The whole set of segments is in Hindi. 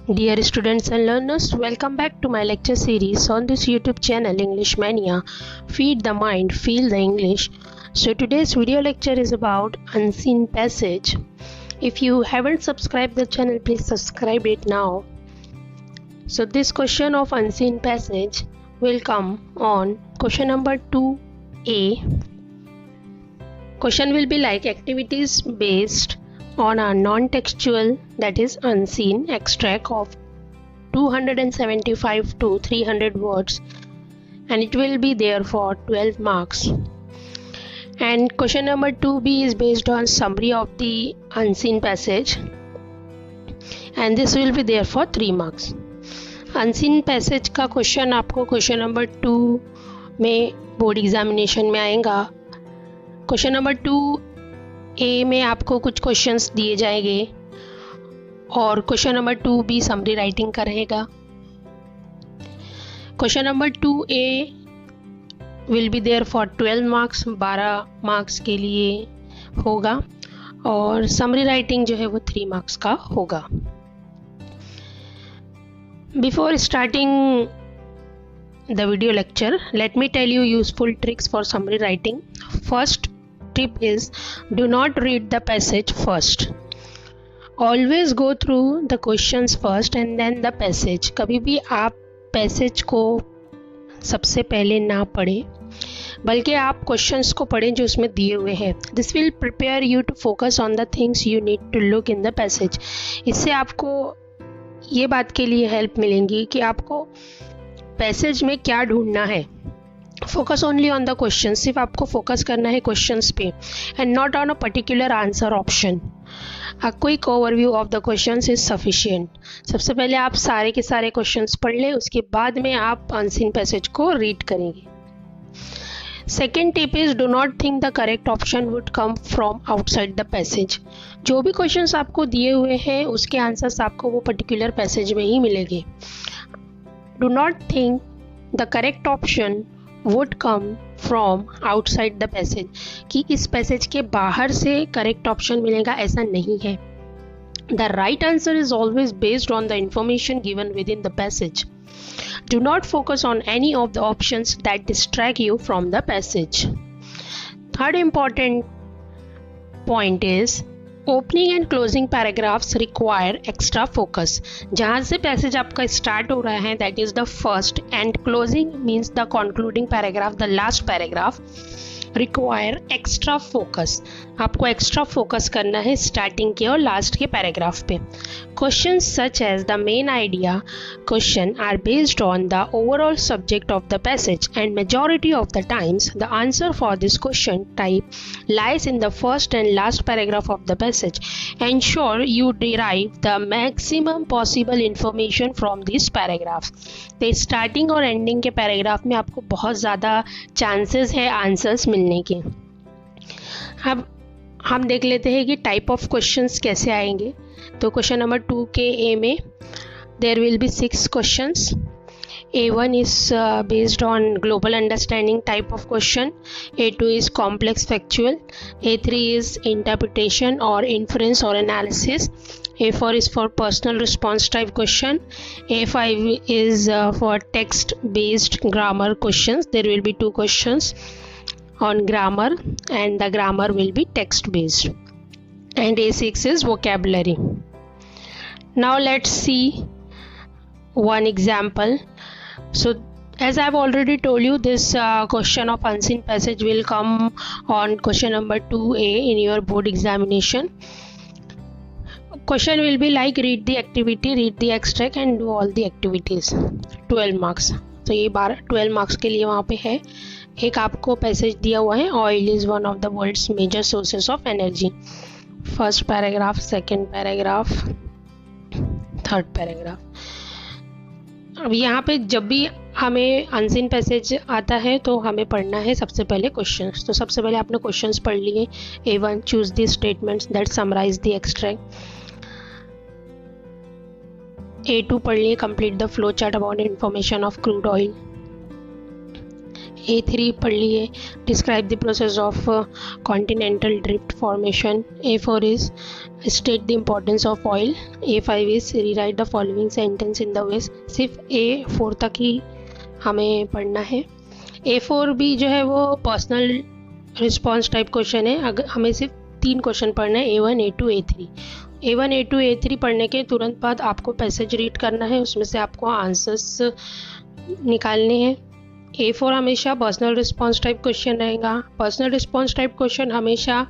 Dear students and learners, welcome back to my lecture series on this YouTube channel English Mania. Feed the mind, feel the English. So today's video lecture is about unseen passage. If you haven't subscribed the channel, please subscribe it now. So this question of unseen passage will come on question number 2A. Question will be like activities based on a non-textual, that is unseen, extract of 275 to 300 words, and it will be there for 12 marks. And question number 2B is based on summary of the unseen passage, and this will be there for 3 marks. Unseen passage का क्वेश्चन आपको क्वेश्चन नंबर 2 में बोर्ड एग्जामिनेशन में आएगा. क्वेश्चन नंबर 2A में आपको कुछ क्वेश्चंस दिए जाएंगे और question number 2B summary writing का रहेगा. Question number 2A will be there for 12 marks, 12 marks के लिए होगा, और समरी राइटिंग जो है वो 3 मार्क्स का होगा. Before starting the video lecture, let me tell you useful tricks for summary writing. First tip is, do not read the passage first. Always go through the questions first and then the passage. कभी भी आप पैसेज को सबसे पहले ना पढ़ें, बल्कि आप क्वेश्चंस को पढ़ें जो उसमें दिए हुए हैं. This will prepare you to focus on the things you need to look in the passage. इससे आपको ये बात के लिए हेल्प मिलेंगी कि आपको पैसेज में क्या ढूंढना है. Focus only on the question, सिर्फ आपको फोकस करना है क्वेश्चंस पे and not on a particular answer option. A quick overview of the questions is sufficient. सबसे पहले आप सारे के सारे क्वेश्चंस पढ़ लें, उसके बाद में आप अनसीन पैसेज को रीड करेंगे. Second tip is, do not think the correct option would come from outside the passage. जो भी क्वेश्चंस आपको दिए हुए हैं उसके आंसर्स आपको वो पर्टिकुलर पैसेज में ही मिलेंगे. Do not think the correct option would come from outside the passage, कि इस पैसेज के बाहर से करेक्ट ऑप्शन मिलेगा, ऐसा नहीं है. The right answer is always based on the information given with in the passage. Do not focus on any of the options that distract you from the passage. Third important point is, opening and closing paragraphs require extra focus. जहाँ से पैसेज आपका स्टार्ट हो रहा है, that is the first, and closing means the concluding paragraph, the last paragraph, require extra focus. आपको एक्स्ट्रा फोकस करना है स्टार्टिंग के और लास्ट के पैराग्राफ पे. Questions such as the main idea question are based on the overall subject of the passage, and majority of the times the answer for this question type lies in the first and last paragraph of the passage. Ensure you derive the maximum possible information from these paragraphs. तो स्टार्टिंग और एंडिंग के पैराग्राफ में आपको बहुत ज़्यादा चांसेस है आंसर्स मिलने के. अब हम देख लेते हैं कि टाइप ऑफ क्वेश्चंस कैसे आएंगे. तो क्वेश्चन नंबर 2 के ए में there will be 6 questions. A1 is based on global understanding type of question. A2 is complex factual. A3 is interpretation or inference or analysis. A4 is for personal response type question. A5 is for text based grammar questions. There will be 2 questions on grammar, and the grammar will be text based. And A6 is vocabulary. Now let's see one example. So as I have already told you, this question of unseen passage will come on question number 2A in your board examination. Question will be like, read the activity, read the extract and do all the activities. 12 marks. तो ये 12 मार्क्स के लिए वहाँ पे है. एक आपको पैसेज दिया हुआ है, oil is one of the world's major sources of energy. First paragraph, second paragraph, third paragraph. अब यहाँ पे जब भी हमें अनसीन पैसेज आता है तो हमें पढ़ना है सबसे पहले क्वेश्चंस. तो सबसे पहले आपने क्वेश्चंस पढ़ लिए. A1, choose the statements that summarise the extract. A2 पढ़ लिए, complete the flow chart about information of crude oil. A3 पढ़ लिए, describe the process of continental drift formation. A4 is state the importance of oil. A5 is rewrite the following sentence in the ways. सिर्फ A4 तक ही हमें पढ़ना है. A4 भी जो है वो पर्सनल रिस्पॉन्स टाइप क्वेश्चन है. अगर हमें सिर्फ 3 क्वेश्चन पढ़ना है, A1, A2, A3. A1, A2, A3 पढ़ने के तुरंत बाद आपको पैसेज रीड करना है, उसमें से आपको आंसर्स निकालने हैं. A4 हमेशा पर्सनल रिस्पॉन्स टाइप क्वेश्चन रहेगा. पर्सनल रिस्पॉन्स टाइप क्वेश्चन हमेशा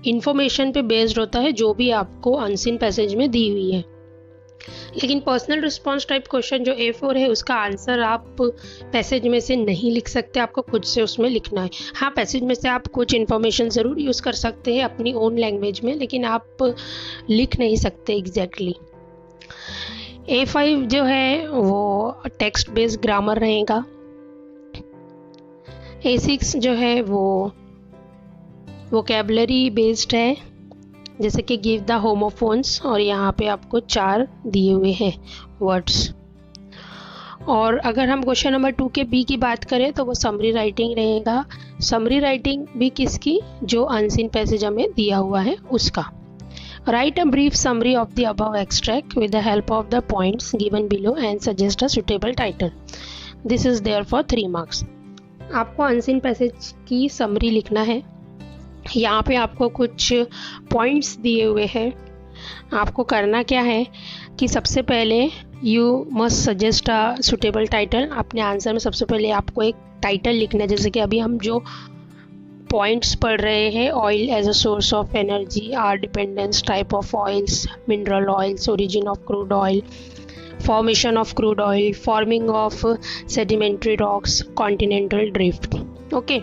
इंफॉर्मेशन पे बेस्ड होता है जो भी आपको अनसीन पैसेज में दी हुई है. लेकिन पर्सनल रिस्पॉन्स टाइप क्वेश्चन जो A4 है उसका आंसर आप पैसेज में से नहीं लिख सकते, आपको खुद से उसमें लिखना है. हाँ, पैसेज में से आप कुछ इन्फॉर्मेशन ज़रूर यूज़ कर सकते हैं अपनी ओन लैंग्वेज में, लेकिन आप लिख नहीं सकते एग्जैक्टली. A5 जो है वो टेक्स्ट बेस्ड ग्रामर रहेगा. A6 जो है वो वोकैबुलरी बेस्ड है, जैसे कि गिव द होमोफोन्स, और यहाँ पे आपको 4 दिए हुए हैं वर्ड्स. और अगर हम क्वेश्चन नंबर 2 के B की बात करें तो वो समरी राइटिंग रहेगा. समरी राइटिंग भी किसकी? जो अनसीन पैसेज हमें दिया हुआ है उसका. Write a brief summary of the above extract with the help of the points given below and suggest a suitable title. This is there for 3 marks. आपको अनसीन पैसेज की समरी लिखना है. यहाँ पे आपको कुछ पॉइंट्स दिए हुए हैं. आपको करना क्या है कि सबसे पहले you must suggest a suitable title. अपने आंसर में सबसे पहले आपको एक टाइटल लिखना है. जैसे कि अभी हम जो पॉइंट्स पढ़ रहे हैं, oil as a source of energy, our dependence, type of oils, mineral oils, origin of crude oil, formation of crude oil, forming of sedimentary rocks, continental drift. Okay,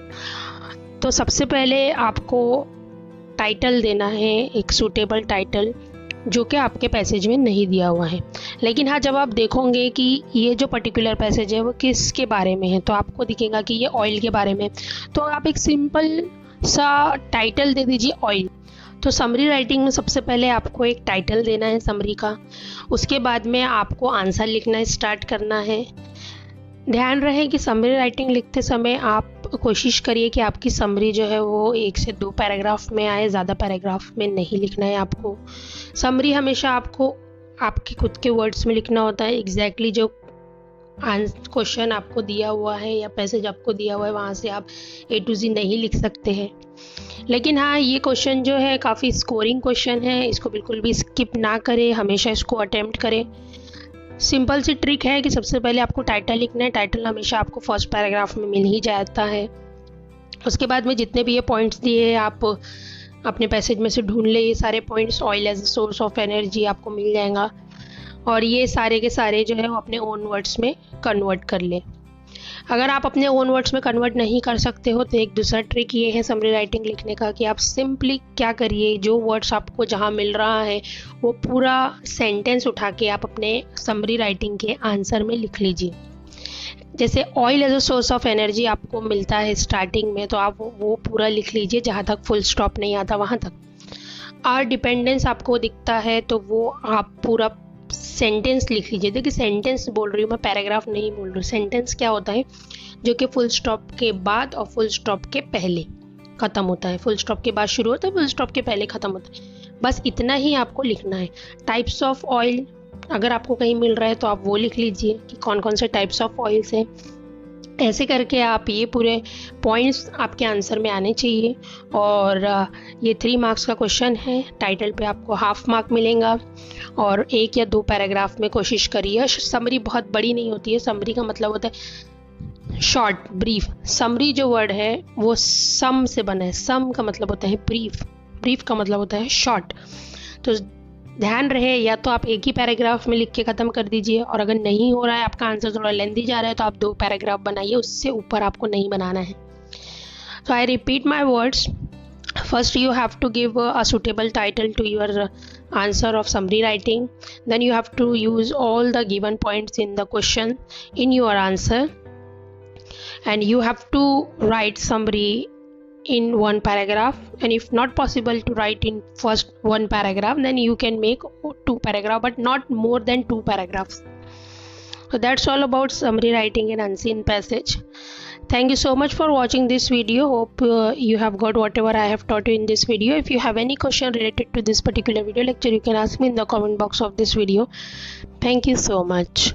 तो सबसे पहले आपको टाइटल देना है, एक सूटेबल टाइटल जो कि आपके पैसेज में नहीं दिया हुआ है. लेकिन हाँ, जब आप देखोगे कि ये जो पर्टिकुलर पैसेज है वो किसके बारे में है तो आपको दिखेगा कि ये ऑयल के बारे में, तो आप एक सिंपल सा टाइटल दे दीजिए ऑयल. तो समरी राइटिंग में सबसे पहले आपको एक टाइटल देना है समरी का. उसके बाद में आपको आंसर लिखना स्टार्ट करना है. ध्यान रहे कि समरी राइटिंग लिखते समय आप कोशिश करिए कि आपकी समरी जो है वो 1 से 2 पैराग्राफ में आए, ज़्यादा पैराग्राफ में नहीं लिखना है आपको. समरी हमेशा आपको आपके खुद के वर्ड्स में लिखना होता है. एग्जैक्टली जो क्वेश्चन आपको दिया हुआ है या पैसेज आपको दिया हुआ है वहाँ से आप A to Z नहीं लिख सकते हैं. लेकिन हाँ, ये क्वेश्चन जो है काफ़ी स्कोरिंग क्वेश्चन है, इसको बिल्कुल भी स्किप ना करें, हमेशा इसको अटेम्प्ट करें. सिंपल सी ट्रिक है कि सबसे पहले आपको टाइटल लिखना है. टाइटल हमेशा आपको फर्स्ट पैराग्राफ में मिल ही जाता है. उसके बाद में जितने भी ये पॉइंट्स दिए आप अपने पैसेज में से ढूंढ ले. ये सारे points, oil as a source of energy आपको मिल जाएगा, और ये सारे के सारे जो है वो अपने ओन वर्ड्स में कन्वर्ट कर ले. अगर आप अपने ओन वर्ड्स में कन्वर्ट नहीं कर सकते हो तो एक दूसरा ट्रिक ये है समरी राइटिंग लिखने का कि आप सिंपली क्या करिए, जो वर्ड्स आपको जहाँ मिल रहा है वो पूरा सेंटेंस उठा के आप अपने समरी राइटिंग के आंसर में लिख लीजिए. जैसे oil as a source of energy आपको मिलता है स्टार्टिंग में, तो आप वो पूरा लिख लीजिए जहाँ तक फुल स्टॉप नहीं आता वहाँ तक. आर डिपेंडेंस आपको दिखता है तो वो आप पूरा सेंटेंस लिख लीजिए. देखिए, सेंटेंस बोल रही हूँ मैं, पैराग्राफ नहीं बोल रही हूँ. सेंटेंस क्या होता है? जो कि फुल स्टॉप के बाद और फुल स्टॉप के पहले ख़त्म होता है. फुल स्टॉप के बाद शुरू होता है, फुल स्टॉप के पहले ख़त्म होता है. बस इतना ही आपको लिखना है. टाइप्स ऑफ ऑयल अगर आपको कहीं मिल रहा है तो आप वो लिख लीजिए कि कौन कौन से टाइप्स ऑफ ऑयल्स हैं. ऐसे करके आप ये पूरे पॉइंट्स आपके आंसर में आने चाहिए. और ये 3 मार्क्स का क्वेश्चन है. टाइटल पे आपको हाफ मार्क मिलेगा और 1 या 2 पैराग्राफ में कोशिश करिए. समरी बहुत बड़ी नहीं होती है. समरी का मतलब होता है शॉर्ट, ब्रीफ. समरी जो वर्ड है वो सम से बना है. सम का मतलब होता है ब्रीफ, ब्रीफ का मतलब होता है शॉर्ट. तो ध्यान रहे, या तो आप 1 ही पैराग्राफ में लिख के ख़त्म कर दीजिए, और अगर नहीं हो रहा है, आपका आंसर थोड़ा लेंदी जा रहा है, तो आप 2 पैराग्राफ बनाइए, उससे ऊपर आपको नहीं बनाना है. तो I repeat my words. First you have to give a suitable title to your answer of summary writing. Then you have to use all the given points in the question in your answer, and you have to write summary in 1 paragraph. And if not possible to write in first 1 paragraph, then you can make 2 paragraph, but not more than 2 paragraphs. So that's all about summary writing in unseen passage. Thank you so much for watching this video. Hope you have got whatever I have taught you in this video. If you have any question related to this particular video lecture, you can ask me in the comment box of this video. Thank you so much.